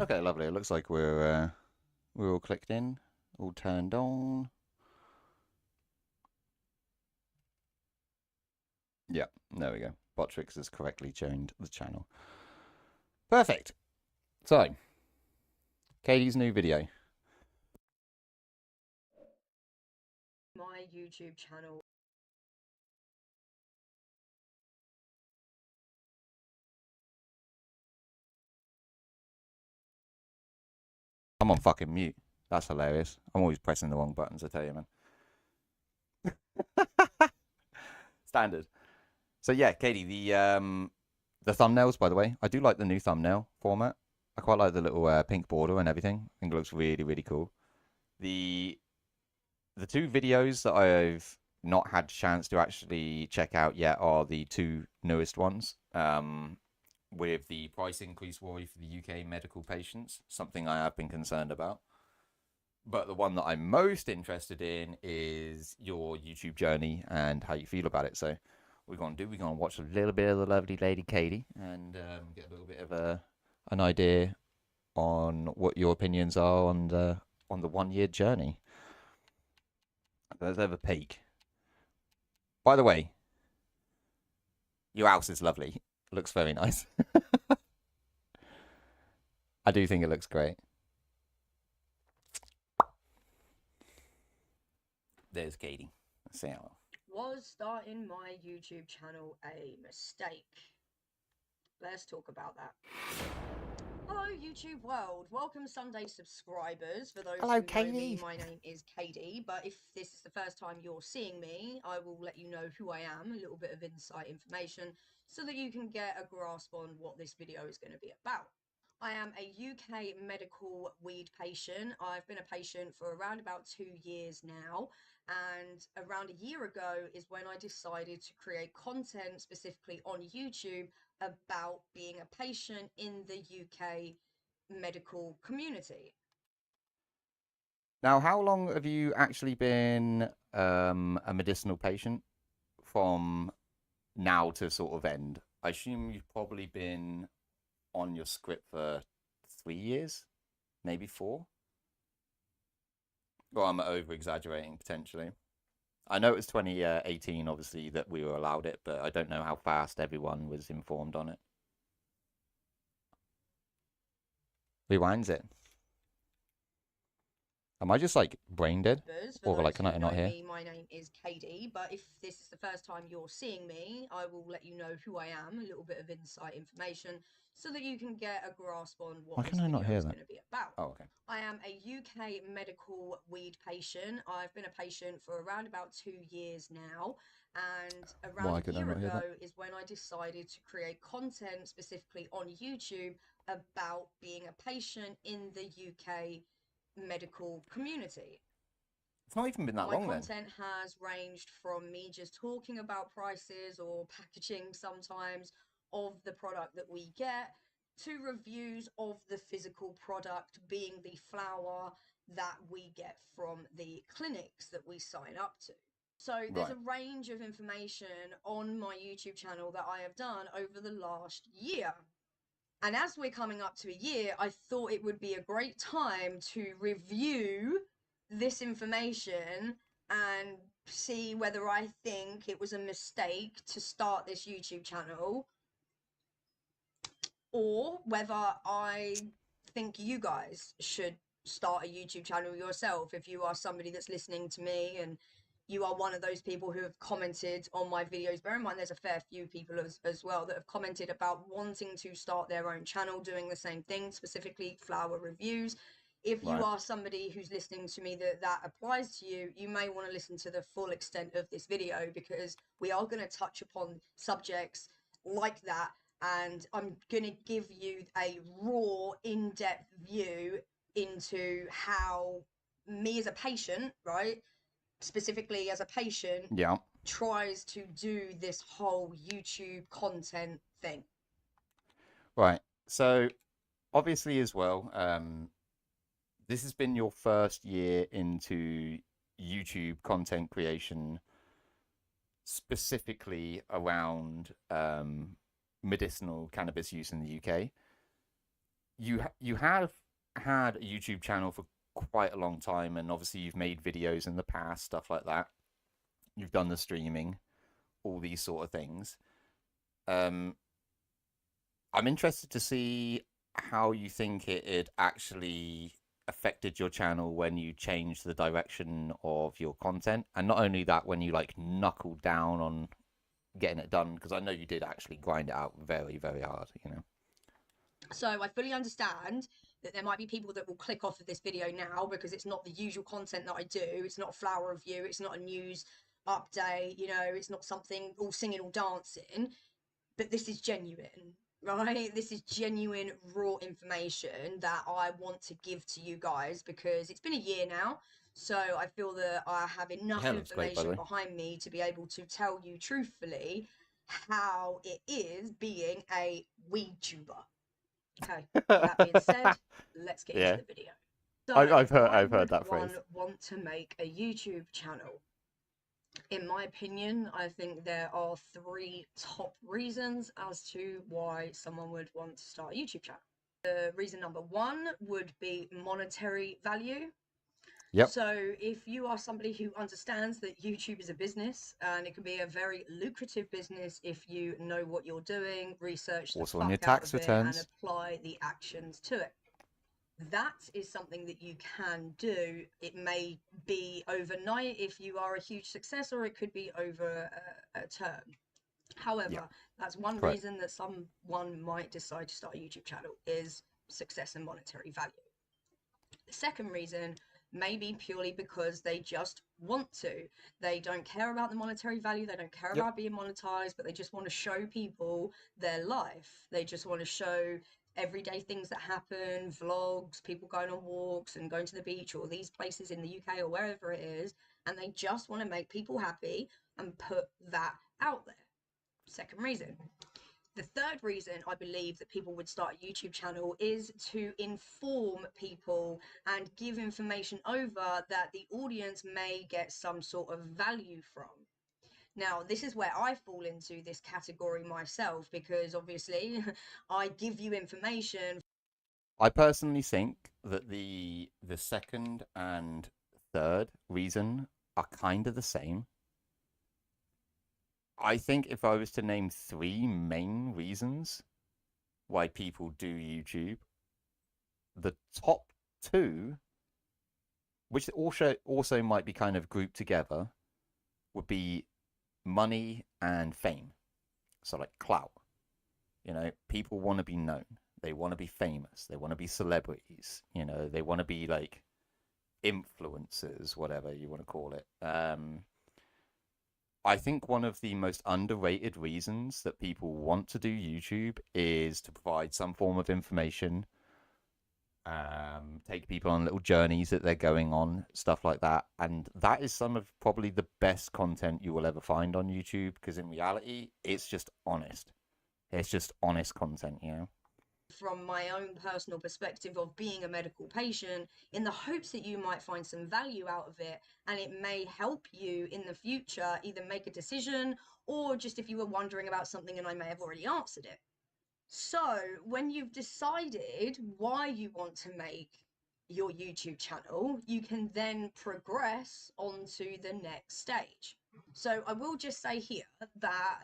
Okay, lovely. It looks like we're all clicked in, all turned on. Yeah, there we go. Botrix has correctly joined the channel. Perfect. So, Katie's new video. My YouTube channel. I'm on fucking mute. That's hilarious. I'm always pressing the wrong buttons, I tell you, man. Standard. So yeah, Katie, the thumbnails, by the way, I do like the new thumbnail format. I quite like the little pink border and everything. I think it looks really, really cool. The the two videos that I've not had a chance to actually check out yet are the two newest ones. With the price increase worry for the UK medical patients, something I have been concerned about. But the one that I'm most interested in is your YouTube journey and how you feel about it. So, what we're going to do, we're going to watch a little bit of the lovely lady Katie and get a little bit of an idea on what your opinions are on the 1 year journey. Let's have a peek. By the way, your house is lovely. It looks very nice. I do think it looks great. There's Katie. See how. Was starting my YouTube channel a mistake? Let's talk about that. Hello, YouTube world. Welcome, Sunday subscribers. For those Hello, who know me, Katie. my name is Kady. But if this is the first time you're seeing me, I will let you know who I am, a little bit of insight information, so that you can get a grasp on what this video is going to be about. I am a UK medical weed patient. I've been a patient for around about 2 years now. And around a year ago is when I decided to create content specifically on YouTube about being a patient in the UK medical community. Now, how long have you actually been a medicinal patient from now to sort of end? I assume you've probably been on your script for 3 years, maybe four. Or I'm over exaggerating potentially. I know it was 2018, obviously, that we were allowed it, but I don't know how fast everyone was informed on it. Rewinds it. Am I just like brain dead? For Or like, those can who I not know hear? me, my name is Kady. But if this is the first time you're seeing me, I will let you know who I am, a little bit of insight information, so that you can get a grasp on Why what can this I not video hear is that? going to be about. Oh, okay. I am a UK medical weed patient. I've been a patient for around about 2 years now. And around Why a could I year not hear ago that? is when I decided to create content specifically on YouTube about being a patient in the UK medical community. It's not even been that My long then. content has ranged from me just talking about prices or packaging sometimes of the product that we get to reviews of the physical product, being the flower that we get from the clinics that we sign up to. So there's Right. a range of information on my YouTube channel that I have done over the last year. And as we're coming up to a year, I thought it would be a great time to review this information and see whether I think it was a mistake to start this YouTube channel or whether I think you guys should start a YouTube channel yourself if you are somebody that's listening to me and you are one of those people who have commented on my videos. Bear in mind, there's a fair few people as well that have commented about wanting to start their own channel, doing the same thing, specifically flower reviews. If you Right. are somebody who's listening to me that applies to you, you may want to listen to the full extent of this video because we are going to touch upon subjects like that, and I'm going to give you a raw, in-depth view into how me as a patient, right, specifically as a patient, Yeah. tries to do this whole YouTube content thing. Right. So obviously as well, this has been your first year into YouTube content creation, specifically around medicinal cannabis use in the UK. you have had a YouTube channel for quite a long time, and obviously you've made videos in the past, stuff like that. You've done the streaming, all these sort of things. Um, I'm interested to see how you think it actually affected your channel when you changed the direction of your content, and not only that, when you like knuckled down on getting it done, because I know you did actually grind it out very, very hard, you know. So I fully understand that there might be people that will click off of this video now because it's not the usual content that I do. It's not a flower review. It's not a news update. You know, it's not something all singing, all dancing. But this is genuine, right? This is genuine, raw information that I want to give to you guys because it's been a year now. So I feel that I have enough Hair looks great, by the information way. behind me to be able to tell you truthfully how it is being a weed tuber. Okay, that being said, let's get into Yeah, the video. So, why I've heard would that one phrase. want to make a YouTube channel? In my opinion, I think there are three top reasons as to why someone would want to start a YouTube channel. Reason number one would be monetary value. Yep. So, if you are somebody who understands that YouTube is a business and it can be a very lucrative business if you know what you're doing, research the Also on your fuck out tax of it, and returns. apply the actions to it, that is something that you can do. It may be overnight if you are a huge success, or it could be over a term. Yeah, However, that's one correct. reason that someone might decide to start a YouTube channel is success and monetary value. The second reason may be purely because they just want to. They don't care about the monetary value, they don't care Yep. about being monetized, but they just want to show people their life. They just want to show everyday things that happen, vlogs, people going on walks and going to the beach or these places in the UK or wherever it is, and they just want to make people happy and put that out there. Second reason. The third reason I believe that people would start a YouTube channel is to inform people and give information over that the audience may get some sort of value from. Now, this is where I fall into this category myself because obviously I give you information. I personally think that the second and third reason are kind of the same. I think if I was to name three main reasons why people do YouTube, the top two, which also might be kind of grouped together, would be money and fame. So like clout. You know, people want to be known. They want to be famous. They want to be celebrities. You know, they want to be like influencers, whatever you want to call it. I think one of the most underrated reasons that people want to do YouTube is to provide some form of information, take people on little journeys that they're going on, stuff like that. And that is some of probably the best content you will ever find on YouTube because in reality, it's just honest. It's just honest content, you know? From my own personal perspective of being a medical patient in the hopes that you might find some value out of it and it may help you in the future either make a decision or just if you were wondering about something and I may have already answered it. So, when you've decided why you want to make your YouTube channel, you can then progress onto the next stage. So, I will just say here that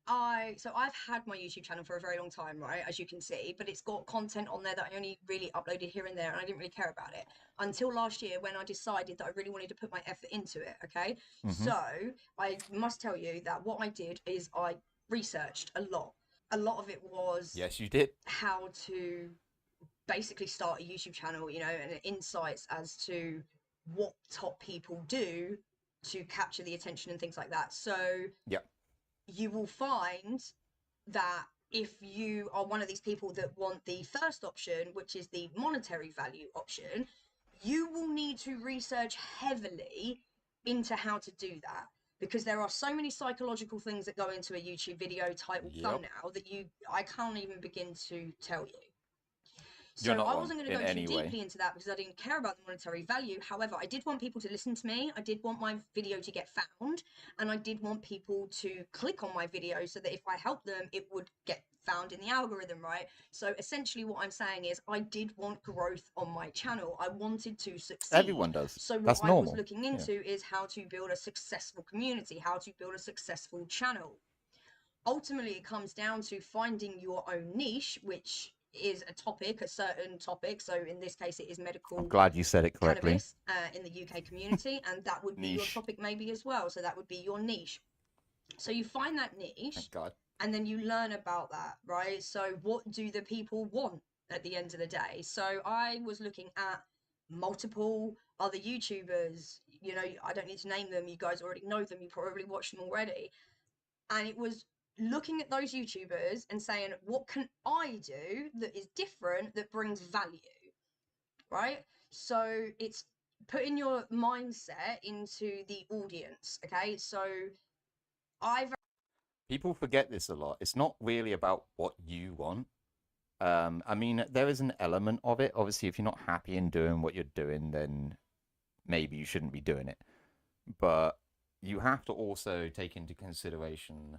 I've had my YouTube channel for a very long time, right, as you can see, but it's got content on there that I only really uploaded here and there, and I didn't really care about it until last year when I decided that I really wanted to put my effort into it. Okay, Mm-hmm. so I must tell you that what I did is I researched a lot. A lot of it was Yes, you did. how to basically start a YouTube channel, you know, and insights as to what top people do to capture the attention and things like that. So Yeah. you will find that if you are one of these people that want the first option, which is the monetary value option, you will need to research heavily into how to do that because there are so many psychological things that go into a YouTube video title Yep. thumbnail that I can't even begin to tell you. You're So not I wrong wasn't going to in go too any way. deeply into that because I didn't care about the monetary value. However, I did want people to listen to me. I did want my video to get found, and I did want people to click on my video so that if I helped them, it would get found in the algorithm, right? So essentially what I'm saying is I did want growth on my channel. I wanted to succeed. Everyone does. So what That's I was normal. looking Yeah. into is how to build a successful community, how to build a successful channel. Ultimately, it comes down to finding your own niche, which is a topic, a certain topic. So in this case, it is I'm medical glad you said it correctly. cannabis in the UK community, and that would be your Niche. topic maybe as well. So that would be your niche. So you find that niche, Thank God. and then you learn about that, right? So what do the people want at the end of the day? So I was looking at multiple other YouTubers. You know, I don't need to name them. You guys already know them. You probably watched them already. And it was looking at those YouTubers and saying, what can I do that is different that brings value, right? So it's putting your mindset into the audience, okay? So I People forget this a lot. It's not really about what you want. I mean, there is an element of it. Obviously, if you're not happy in doing what you're doing, then maybe you shouldn't be doing it. But you have to also take into consideration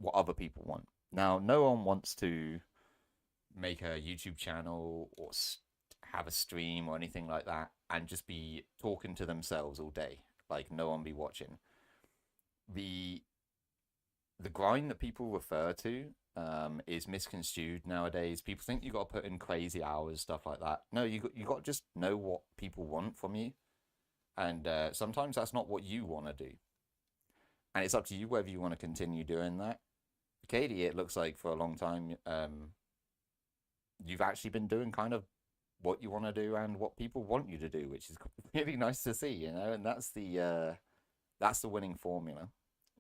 what other people want. Now, no one wants to make a YouTube channel or have a stream or anything like that and just be talking to themselves all day. Like, no one be watching. The the grind that people refer to is misconstrued nowadays. People think you got to put in crazy hours, stuff like that. No, you got to just know what people want from you, and sometimes that's not what you want to do, and it's up to you whether you want to continue doing that. Kady, it looks like for a long time, you've actually been doing kind of what you want to do and what people want you to do, which is really nice to see, you know. And that's the winning formula,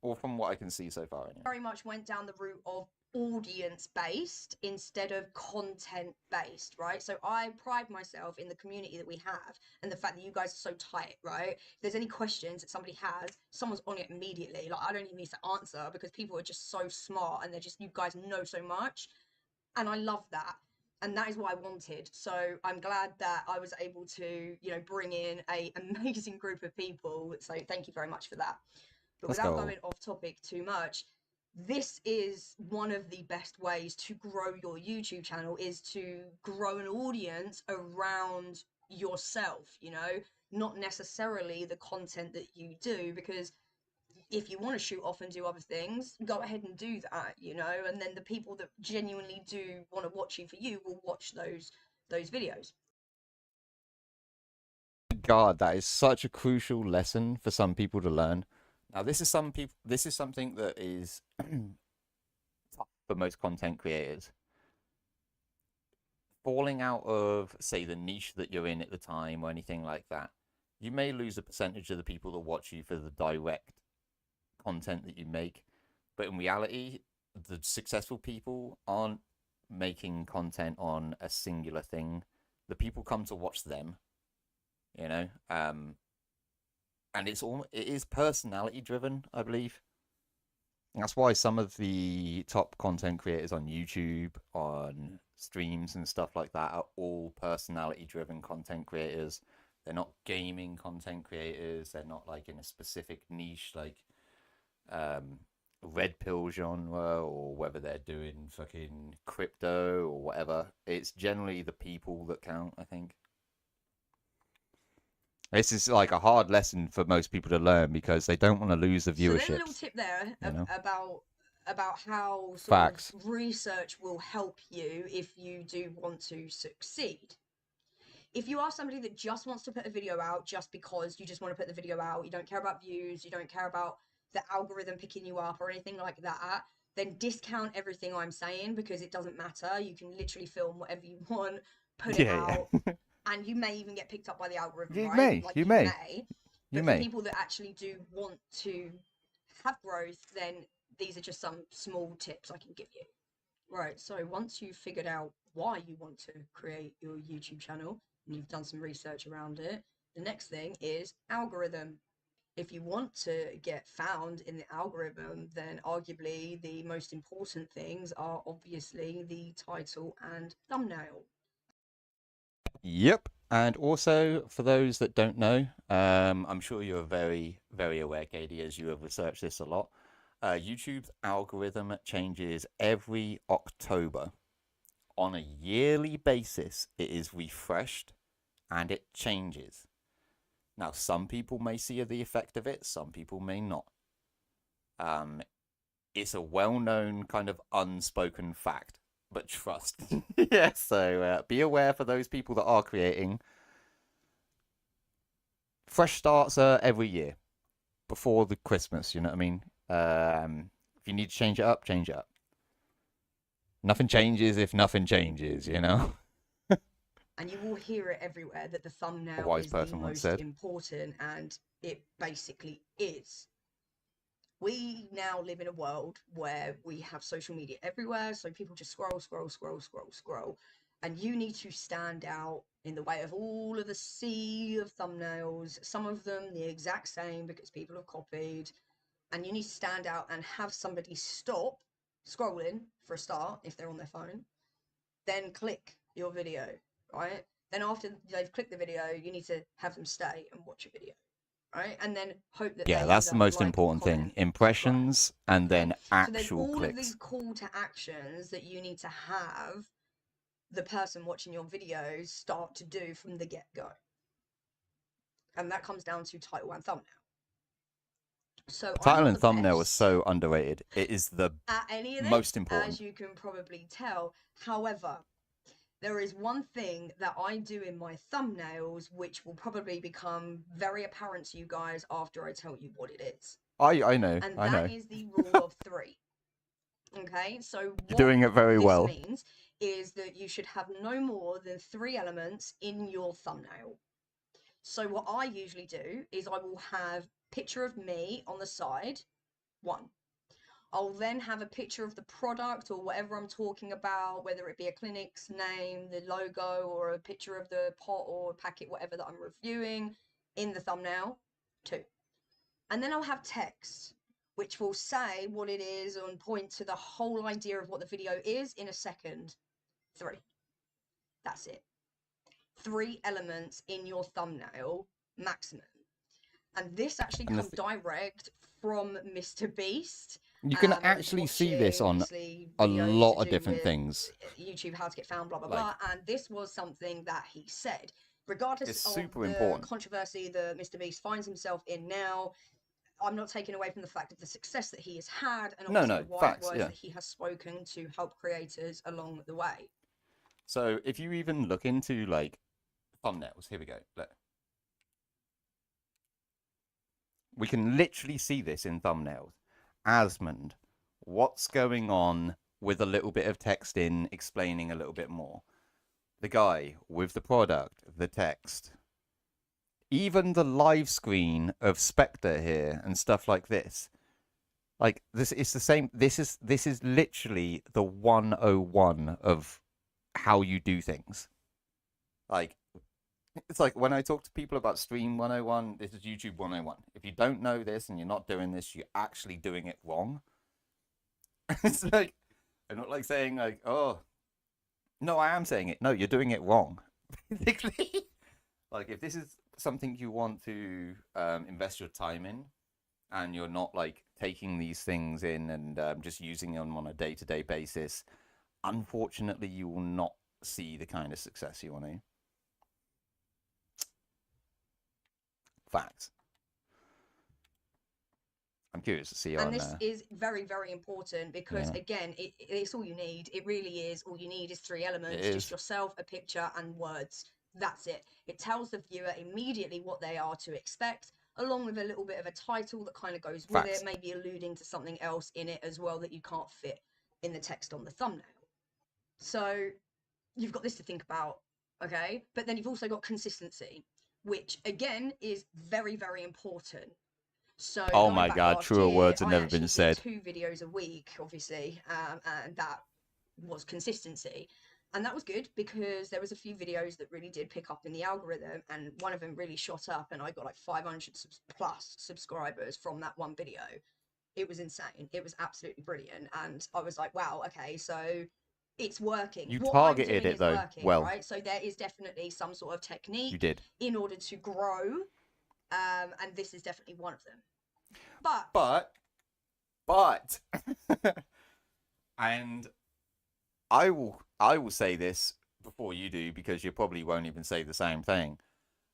or from what I can see so far, anyway. very much went down the route of audience based instead of content based, right? So I pride myself in the community that we have and the fact that you guys are so tight, right? If there's any questions that somebody has, someone's on it immediately. Like I don't even need to answer because people are just so smart and they're just, you guys know so much. And I love that. And that is what I wanted. So I'm glad that I was able to, you know, bring in a amazing group of people. So thank you very much for that. But Let's without go. going off topic too much, this is one of the best ways to grow your YouTube channel is to grow an audience around yourself, you know, not necessarily the content that you do, because if you want to shoot off and do other things, go ahead and do that, you know, and then the people that genuinely do want to watch you for you will watch those videos. God, that is such a crucial lesson for some people to learn. Now, this is something that is tough for most content creators. Falling out of, say, the niche that you're in at the time or anything like that, you may lose a percentage of the people that watch you for the direct content that you make. But in reality, the successful people aren't making content on a singular thing. The people come to watch them, you know. And it is personality driven, I believe. That's why some of the top content creators on YouTube, on streams and stuff like that, are all personality driven content creators. They're not gaming content creators. They're not like in a specific niche like red pill genre, or whether they're doing fucking crypto or whatever. It's generally the people that count, I think. This is like a hard lesson for most people to learn because they don't want to lose the So there's a little viewerships, tip there you know? about how sort of Facts. research will help you if you do want to succeed. If you are somebody that just wants to put a video out just because you just want to put the video out, you don't care about views, you don't care about the algorithm picking you up or anything like that, then discount everything I'm saying because it doesn't matter. You can literally film whatever you want, put it Yeah, out, yeah. and you may even get picked up by the algorithm, You right? may, Like you you may, may. you But for may. people that actually do want to have growth, then these are just some small tips I can give you. Right, so once you've figured out why you want to create your YouTube channel and you've done some research around it, the next thing is algorithm. If you want to get found in the algorithm, then arguably the most important things are obviously the title and thumbnail. Yep. And also, for those that don't know, I'm sure you're very, very aware, Katie, as you have researched this a lot. YouTube's algorithm changes every October. On a yearly basis, it is refreshed and it changes. Now, some people may see the effect of it, some people may not. Um, it's a well-known kind of unspoken fact, but trust. Yeah, so be aware for those people that are creating. Fresh starts every year before the Christmas. You know what I mean? If you need to change it up, change it up. Nothing changes if nothing changes. You know. And you will hear it everywhere that the A thumbnail wise is the person once most said. important, and it basically is. We now live in a world where we have social media everywhere, so people just scroll, scroll, scroll, scroll, scroll, and you need to stand out in the way of all of the sea of thumbnails, some of them the exact same because people have copied, and you need to stand out and have somebody stop scrolling for a start if they're on their phone, then click your video, right? Then after they've clicked the video, you need to have them stay and watch your video, right? And then hope that Yeah, they that's the either most like, important thing. comment, subscribe. Impressions and Okay, then so there's actual all of these clicks. call to actions that you need to have the person watching your videos start to do from the get-go, and that comes down to title and thumbnail. So I'm Title not and the thumbnail is best so underrated. It is the at any of most this, as important. you can probably tell. However, there is one thing that I do in my thumbnails which will probably become very apparent to you guys after I tell you what it is. I know, And I that know. is the rule of three. Okay, so You're what doing it very this well. means is that you should have no more than three elements in your thumbnail. So what I usually do is I will have picture of me on the side, one. I'll then have a picture of the product or whatever I'm talking about, whether it be a clinic's name, the logo, or a picture of the pot or packet, whatever that I'm reviewing in the thumbnail, two. And then I'll have text, which will say what it is and point to the whole idea of what the video is in a second, three. That's it. Three elements in your thumbnail maximum. And this actually And comes direct from Mr. Beast. you can I was actually see this watching, on obviously, a videos to lot of do different with things. YouTube, how to get found, blah, blah, Like, blah. And this was something that he said. Regardless it's of super the important. controversy that Mr. Beast finds himself in now, I'm not taking away from the fact of the success that he has had and No, obviously no, the wise facts, words yeah. that he has spoken to help creators along the way. So if you even look into like thumbnails, here we go. Look. We can literally see this in thumbnails. Asmund, what's going on with a little bit of text in explaining a little bit more? The guy with the product, the text. Even the live screen of Spectre here and stuff like this. Like this it's the same this is literally the 101 of how you do things. Like it's like when I talk to people about Stream 101, this is YouTube 101. If you don't know this and you're not doing this, you're actually doing it wrong. It's like, I'm not like saying, like, oh, no, I am saying it. No, you're doing it wrong. Basically, like, if this is something you want to invest your time in and you're not like taking these things in and just using them on a day to day basis, unfortunately, you will not see the kind of success you want to. Facts. I'm curious to see And on this is very, very important because, yeah, again, it's all you need. It really is. All you need is three it elements, just is yourself, a picture, and words. That's it. It tells the viewer immediately what they are to expect, along with a little bit of a title that kind of goes with it, facts. maybe alluding to something else in it as well that you can't fit in the text on the thumbnail. So you've got this to think about, okay? But then you've also got consistency, which, again, is very, very important. So Oh going my back god, last truer year, words have I never been actually did said. 2 videos a week, obviously, and that was consistency. And that was good because there was a few videos that really did pick up in the algorithm, and one of them really shot up, and I got like 500 plus subscribers from that one video. It was insane. It was absolutely brilliant, and I was like, wow, okay, so it's working. You What I'm targeted doing it is though working, well. right? So there is definitely some sort of You technique did. in order to grow, and this is definitely one of them. But But and I will say this before you do, because you probably won't even say the same thing.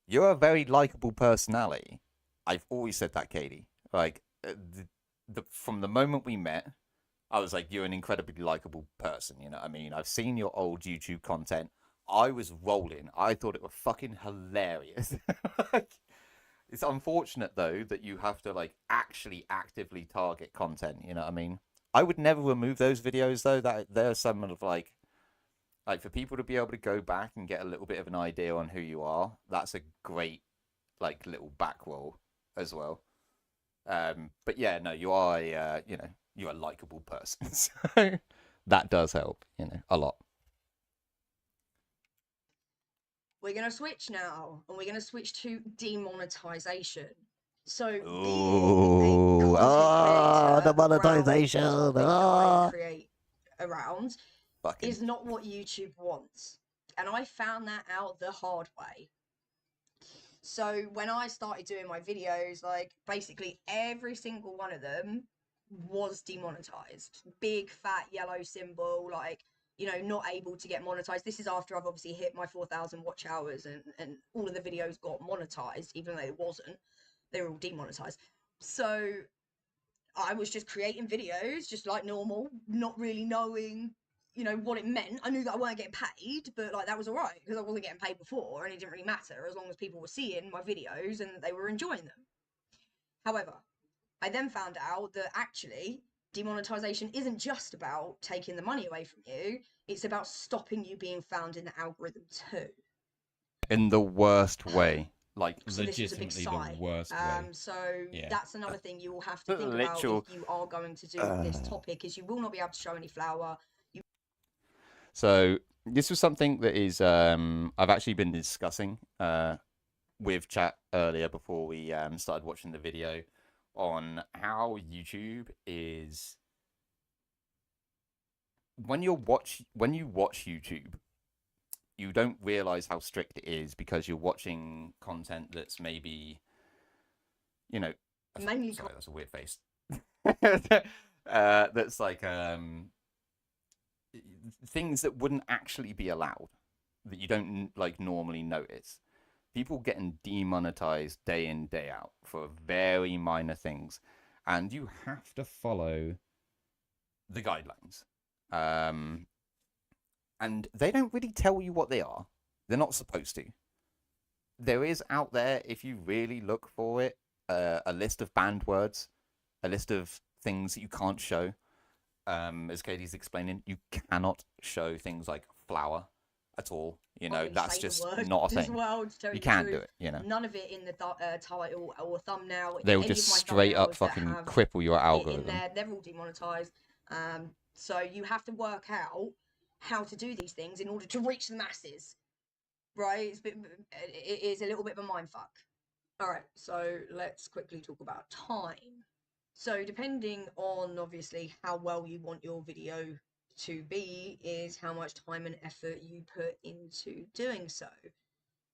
You're a very likable personality. I've always said that, Kady. Like from the moment we met, I was like, you're an incredibly likable person. You know what I mean? I've seen your old YouTube content. I was rolling. I thought it was fucking hilarious. Like, it's unfortunate though that you have to like actually actively target content. You know what I mean? I would never remove those videos though. That there's some of like for people to be able to go back and get a little bit of an idea on who you are. That's a great like little back roll as well. But yeah, no, you are you're a likable person, so that does help, a lot. we're going to switch now, and we're going to switch to demonetization. So, being a Ooh, content the creator around monetization. the topic that I create around Fucking is not what YouTube wants. And I found that out the hard way. So when I started doing my videos, like basically every single one of them was demonetized. Big fat yellow symbol, like, not able to get monetized. This is after I've obviously hit my 4,000 watch hours, and all of the videos got monetized, even though it wasn't. They were all demonetized. So I was just creating videos, just like normal, not really knowing, what it meant. I knew that I weren't getting paid, but like that was all right because I wasn't getting paid before, and it didn't really matter as long as people were seeing my videos and they were enjoying them. However, I then found out that actually demonetization isn't just about taking the money away from you, it's about stopping you being found in the algorithm too. in the worst way, like So this was a big Legitimately the sigh. worst way. So Yeah. that's another thing you will have to think about literal. if you are going to do this topic, is you will not be able to show any flour. So this was something that is I've actually been discussing with chat earlier before we started watching the video on how YouTube is when you watch YouTube, you don't realize how strict it is because you're watching content that's maybe, Mainly sorry, that's a weird face. That's like things that wouldn't actually be allowed, that you don't like normally notice. People getting demonetized day in day out for very minor things, and you have to follow the guidelines. And they don't really tell you what they are. They're not supposed to. There is out there, if you really look for it, a list of banned words, a list of things that you can't show. As Kady's explaining, you cannot show things like flower at all. That's just not a thing. Well, you can't do it. None of it in the title or thumbnail. They will just straight up fucking cripple your algorithm. In there, they're all demonetized. So you have to work out how to do these things in order to reach the masses, right? It is a little bit of a mindfuck. All right, so let's quickly talk about time. So depending on obviously how well you want your video to be is how much time and effort you put into doing so.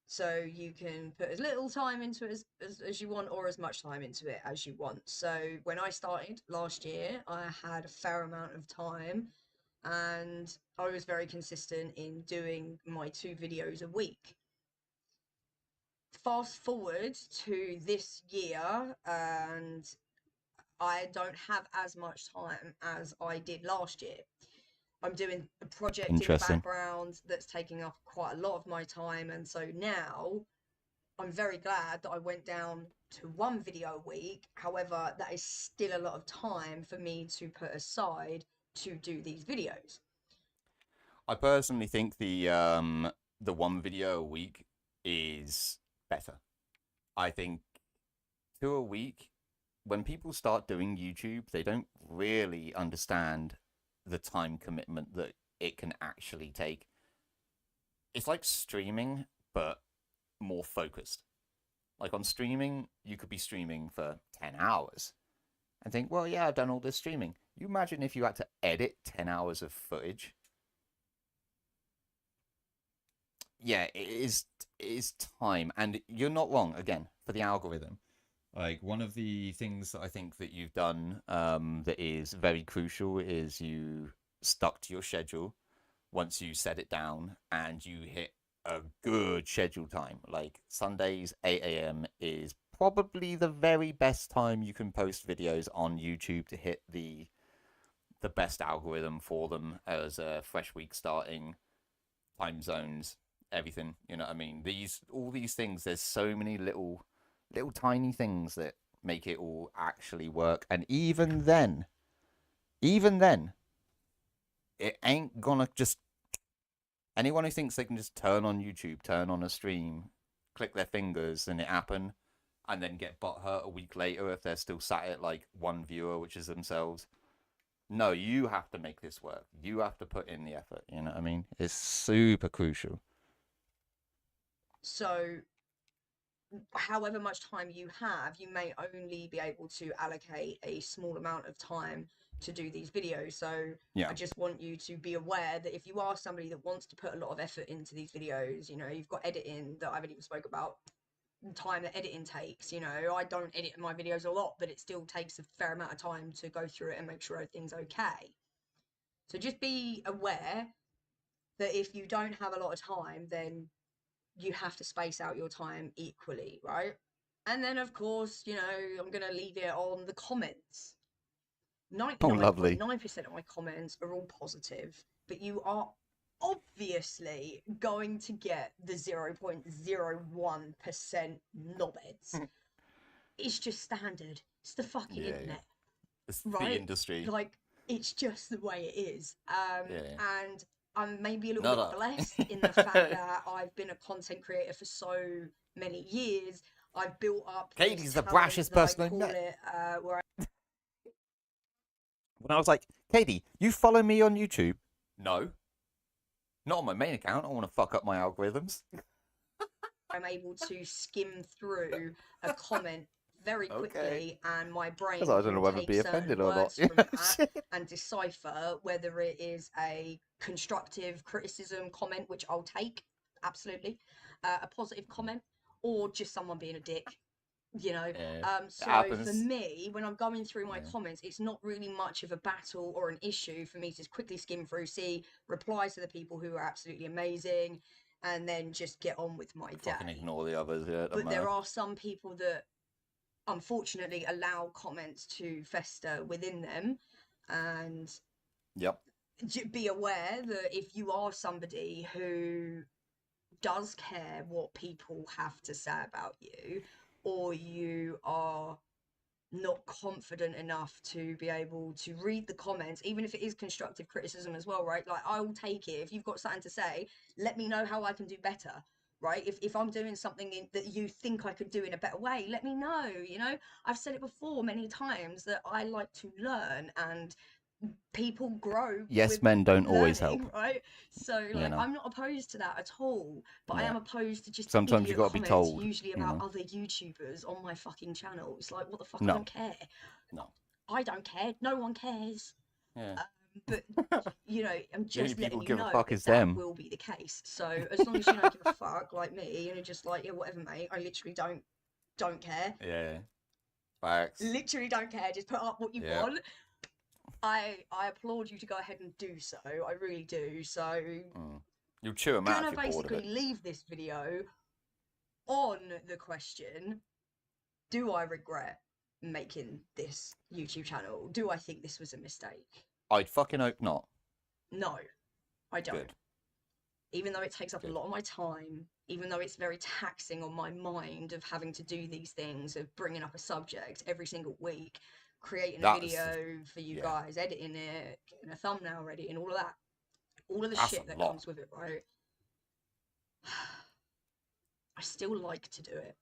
So you can put as little time into it as you want, or as much time into it as you want. So when I started last year, I had a fair amount of time, and I was very consistent in doing my 2 videos a week. Fast forward to this year, and I don't have as much time as I did last year. I'm doing a project in the background that's taking up quite a lot of my time, and so now I'm very glad that I went down to 1 video a week. However, that is still a lot of time for me to put aside to do these videos. I personally think the 1 video a week is better. I think 2 a week, when people start doing YouTube, they don't really understand the time commitment that it can actually take. It's like streaming, but more focused. Like on streaming, you could be streaming for 10 hours and think, well, yeah, I've done all this streaming. You imagine if you had to edit 10 hours of footage? yeah, it is time, and you're not wrong. Again, for the algorithm, like one of the things that I think that you've done, that is very crucial, is you stuck to your schedule once you set it down and you hit a good schedule time. Like Sundays, 8 a.m. is probably the very best time you can post videos on YouTube to hit the best algorithm for them as a fresh week starting, time zones, everything. You know what I mean? These all these things. There's so many little tiny things that make it all actually work. And even then, it ain't gonna just. Anyone who thinks they can just turn on YouTube, turn on a stream, click their fingers, and it happen, and then get butthurt a week later if they're still sat at like one viewer, which is themselves. No, you have to make this work. You have to put in the effort. You know what I mean? It's super crucial. So however much time you have, you may only be able to allocate a small amount of time to do these videos. So Yeah. I just want you to be aware that if you are somebody that wants to put a lot of effort into these videos, you know, you've got editing that I haven't even spoke about, time that editing takes. You know, I don't edit my videos a lot, but it still takes a fair amount of time to go through it and make sure everything's okay. So just be aware that if you don't have a lot of time, then you have to space out your time equally, right? And then, of course, you know, I'm going to leave it on the comments. Oh, lovely. 99.9% of my comments are all positive, but you are obviously going to get the 0.01% knobheads. It's just standard. It's the fucking Yeah, yeah. internet, It's the right? industry. Like, it's just the way it is. Yeah. And I'm maybe a little Not bit up. blessed in the fact that I've been a content creator for so many years. I've built up this Katie's the talent brashest that I person I've call met. it, where When I was like, Katie, you follow me on YouTube? No. Not on my main account. I don't want to fuck up my algorithms. I'm able to skim through a comment very Okay. quickly, and my Because brain I don't know can whether to take be certain offended or not. words from that Shit. and decipher whether it is a constructive criticism comment, which I'll take, absolutely, a positive comment, or just someone being a dick, you know. Yeah. It So for happens. me, when I'm going through my Yeah. comments, it's not really much of a battle or an issue for me to quickly skim through, see replies to the people who are absolutely amazing, and then just get on with my Fucking day. ignore the others. Yeah, it doesn't But there matter. are some people that unfortunately allow comments to fester within them, and Yep. be aware that if you are somebody who does care what people have to say about you, or you are not confident enough to be able to read the comments, even if it is constructive criticism as well, right? Like, I will take it. If you've got something to say, let me know how I can do better, right? If I'm doing something that you think I could do in a better way, let me know. You know, I've said it before many times that I like to learn, and people grow Yes, with men don't always help. learning, right? So You like, know. I'm not opposed to that at all, but I Yeah. am opposed to just Sometimes you idiot got to be comments, told. usually You about know. other YouTubers on my fucking channel. It's like, what the fuck? I No. don't care. No. I don't care. No one cares. Yeah. But you know, I'm The only just letting people you give a know fuck that is that them. will be the case. So as long as you don't give a fuck like me, and you're just like, yeah, whatever, mate. I literally don't care. Yeah. Facts. Literally don't care. Just put up what you Yeah. want. I applaud you to go ahead and do so. I really do. So Mm. You'll chew them out if gonna you're bored of basically it. leave this video on the question: do I regret making this YouTube channel? Do I think this was a mistake? I'd fucking hope not. No, I don't. Good. Even though it takes up a Good. lot of my time, even though it's very taxing on my mind of having to do these things, of bringing up a subject every single week, creating a That's video for you yeah. guys, editing it, getting a thumbnail ready, and all of that, all of the That's a shit that lot. comes with it, right? I still like to do it.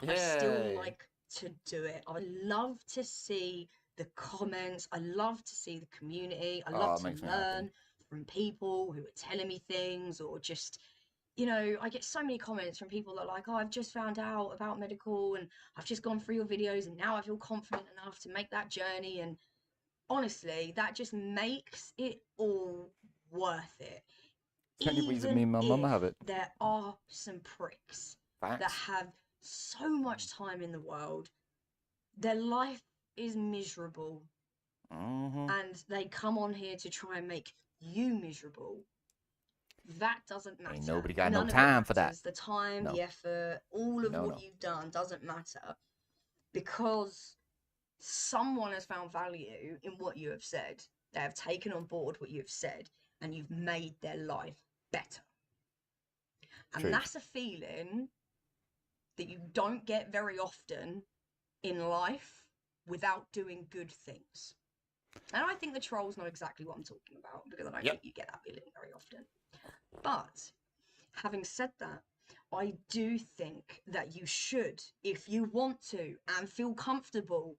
I still Yeah. like to do it. I love to see the comments. I love to see the community. I love Oh, it to makes me happy. learn from people who are telling me things, or just, you know, I get so many comments from people that are like, oh, I've just found out about medical, and I've just gone through your videos, and now I feel confident enough to make that journey. And honestly, that just makes it all worth it. Only reason even me and my mum if have it. there are some pricks that Facts. have so much time in the world, their life is miserable, and they come on here to try and make you miserable. That doesn't matter. Ain't nobody got None no of it time for that. matters. The time, No. the effort, all of No, what no. you've done doesn't matter, because someone has found value in what you have said. They have taken on board what you have said, and you've made their life better. And Truth. that's a feeling that you don't get very often in life without doing good things. And I think the trolls know exactly what I'm talking about, because I don't think you get that feeling very often. But having said that, I do think that you should, if you want to and feel comfortable,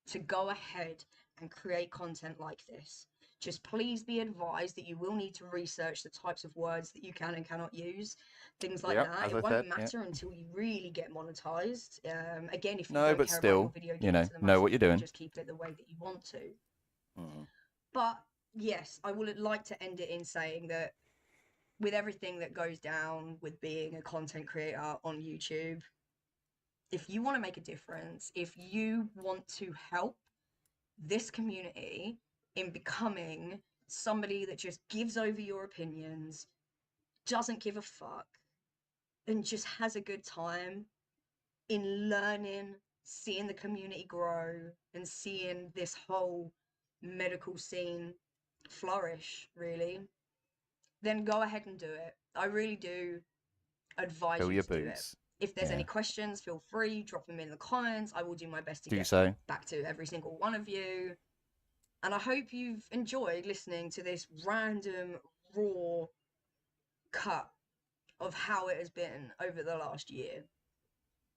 to go ahead and create content like this. Just please be advised that you will need to research the types of words that you can and cannot use, things like that. It won't matter until you really get monetized. Again, if you don't care about your video getting to the know what you're doing. just keep it the way that you want to. But yes, I would like to end it in saying that with everything that goes down with being a content creator on YouTube, if you want to make a difference, if you want to help this community in becoming somebody that just gives over your opinions, doesn't give a fuck, and just has a good time in learning, seeing the community grow, and seeing this whole medical scene flourish, really, then go ahead and do it. I really do advise you to do it. If there's any questions, feel free, drop them in the comments. I will do my best to get back to every single one of you. And I hope you've enjoyed listening to this random, raw cut of how it has been over the last year.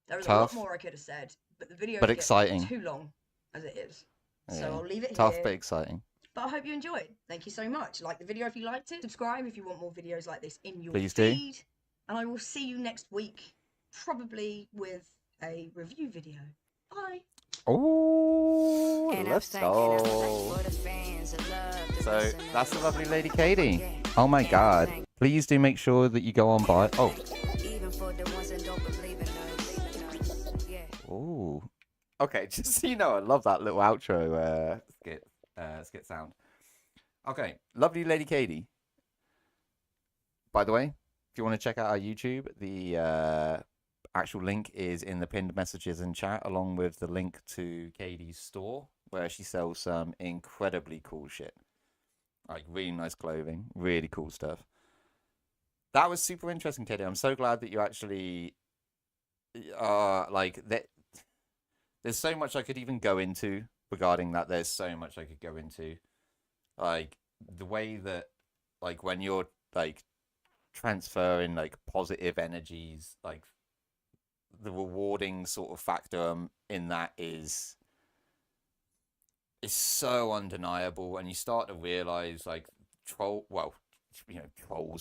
There was a lot more I could have said, but the video gets too long as it is. So I'll leave it here. Tough but exciting. But I hope you enjoyed. Thank you so much. Like the video if you liked it. Subscribe if you want more videos like this in your feed. And I will see you next week, probably with a review video. Bye. Oh, let's go. So that's the lovely lady Kady. Oh my god. Please do make sure that you go on by. Oh. Okay, just so you know, I love that little outro skit sound. Okay, lovely lady Kady. By the way, if you want to check out our YouTube, the actual link is in the pinned messages and chat, along with the link to Kady's store, where she sells some incredibly cool shit. Like really nice clothing, really cool stuff. That was super interesting, Kady. I'm so glad that you actually like that. There's so much I could even go into regarding that. There's so much I could go into, like the way that, like when you're like transferring like positive energies, like the rewarding sort of factor in that is so undeniable, and you start to realize like trolls,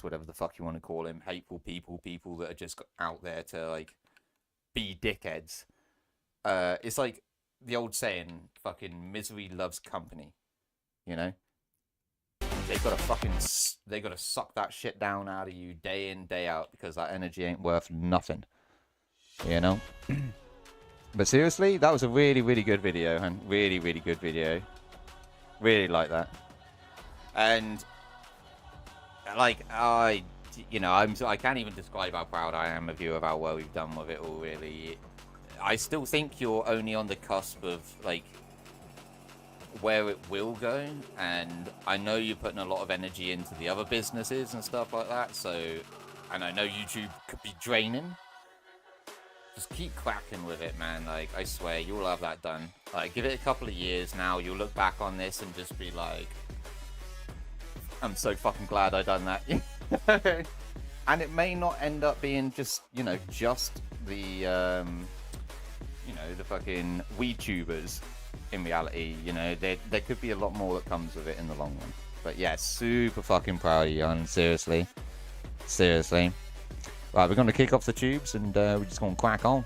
whatever the fuck you want to call them, hateful people that are just out there to like be dickheads. It's like the old saying, fucking misery loves company, you know? They gotta suck that shit down out of you day in, day out, because that energy ain't worth nothing, you know? But seriously, that was a really, really good video, and really, really good video. Really like that. And like, I can't even describe how proud I am of you, of how well you've done with it all, really. I still think you're only on the cusp of like where it will go, and I know you're putting a lot of energy into the other businesses and stuff like that, so, and I know YouTube could be draining. Just keep cracking with it, man. Like, I swear, you'll have that done. Like, give it a couple of years now, you'll look back on this and just be like, I'm so fucking glad I done that. And it may not end up being just, just the, the fucking WeTubers in reality. There could be a lot more that comes with it in the long run. But yeah, super fucking proud of you, and seriously. Right, we're going to kick off the tubes, and we're just going to crack on.